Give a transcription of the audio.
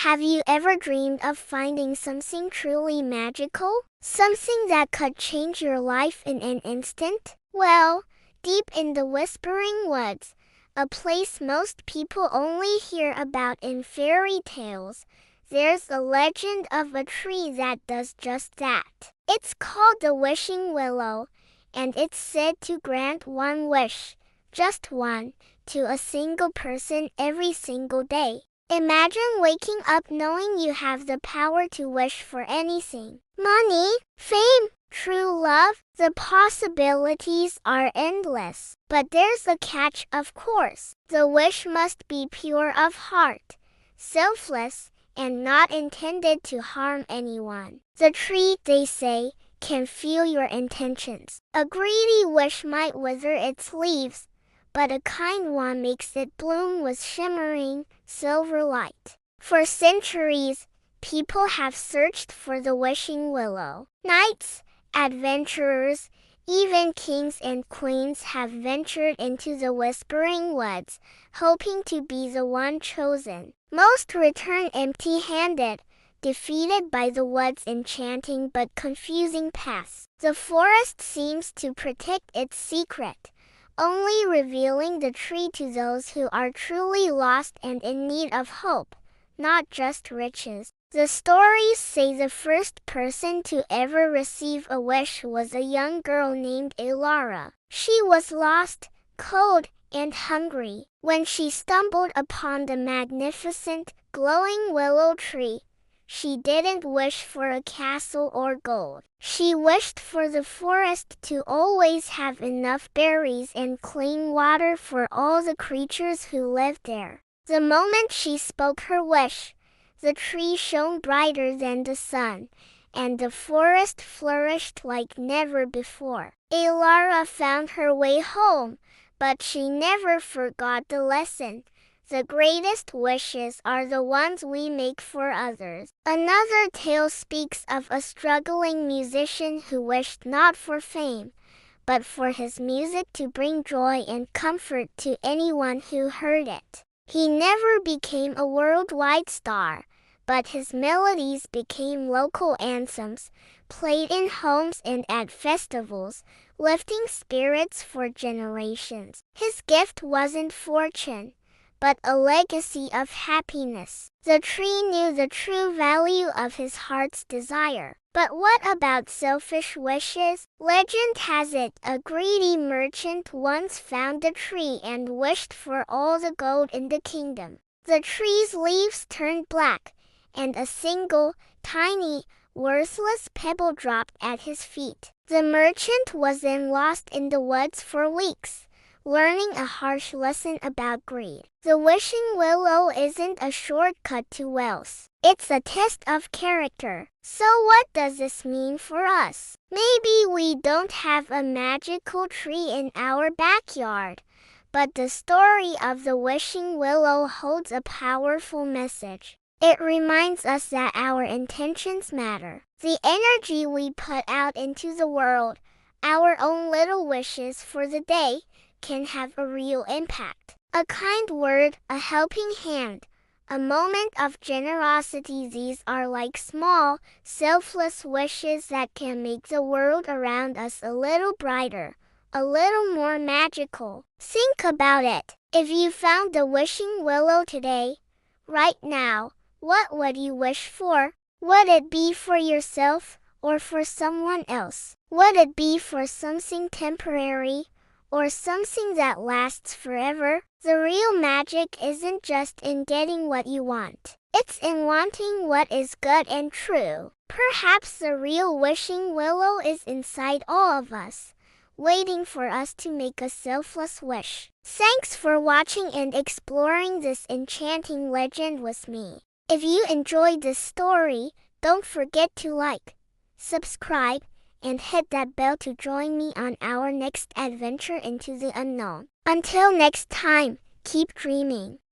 Have you ever dreamed of finding something truly magical? Something that could change your life in an instant? Well, deep in the Whispering Woods, a place most people only hear about in fairy tales, there's a legend of a tree that does just that. It's called the Wishing Willow, and it's said to grant one wish, just one, to a single person every single day. Imagine waking up knowing you have the power to wish for anything. Money, fame, true love, the possibilities are endless. But there's a catch, of course. The wish must be pure of heart, selfless, and not intended to harm anyone. The tree, they say, can feel your intentions. A greedy wish might wither its leaves, but a kind one makes it bloom with shimmering, silver light. For centuries, people have searched for the wishing willow. Knights, adventurers, even kings and queens have ventured into the Whispering Woods, hoping to be the one chosen. Most return empty-handed, defeated by the wood's enchanting but confusing paths. The forest seems to protect its secret, only revealing the tree to those who are truly lost and in need of hope, not just riches. The stories say the first person to ever receive a wish was a young girl named Elara. She was lost, cold, and hungry. When she stumbled upon the magnificent, glowing willow tree, she didn't wish for a castle or gold. She wished for the forest to always have enough berries and clean water for all the creatures who lived there. The moment she spoke her wish, the tree shone brighter than the sun, and the forest flourished like never before. Elara found her way home, but she never forgot the lesson. The greatest wishes are the ones we make for others. Another tale speaks of a struggling musician who wished not for fame, but for his music to bring joy and comfort to anyone who heard it. He never became a worldwide star, but his melodies became local anthems, played in homes and at festivals, lifting spirits for generations. His gift wasn't fortune, but a legacy of happiness. The tree knew the true value of his heart's desire. But what about selfish wishes? Legend has it a greedy merchant once found the tree and wished for all the gold in the kingdom. The tree's leaves turned black, and a single, tiny, worthless pebble dropped at his feet. The merchant was then lost in the woods for weeks, learning a harsh lesson about greed. The wishing willow isn't a shortcut to wealth. It's a test of character. So what does this mean for us? Maybe we don't have a magical tree in our backyard, but the story of the wishing willow holds a powerful message. It reminds us that our intentions matter. The energy we put out into the world, our own little wishes for the day, can have a real impact. A kind word, a helping hand, a moment of generosity, these are like small, selfless wishes that can make the world around us a little brighter, a little more magical. Think about it. If you found the wishing willow today, right now, what would you wish for? Would it be for yourself or for someone else? Would it be for something temporary, or something that lasts forever? The real magic isn't just in getting what you want. It's in wanting what is good and true. Perhaps the real wishing willow is inside all of us, waiting for us to make a selfless wish. Thanks for watching and exploring this enchanting legend with me. If you enjoyed this story, don't forget to like, subscribe, and hit that bell to join me on our next adventure into the unknown. Until next time, keep dreaming.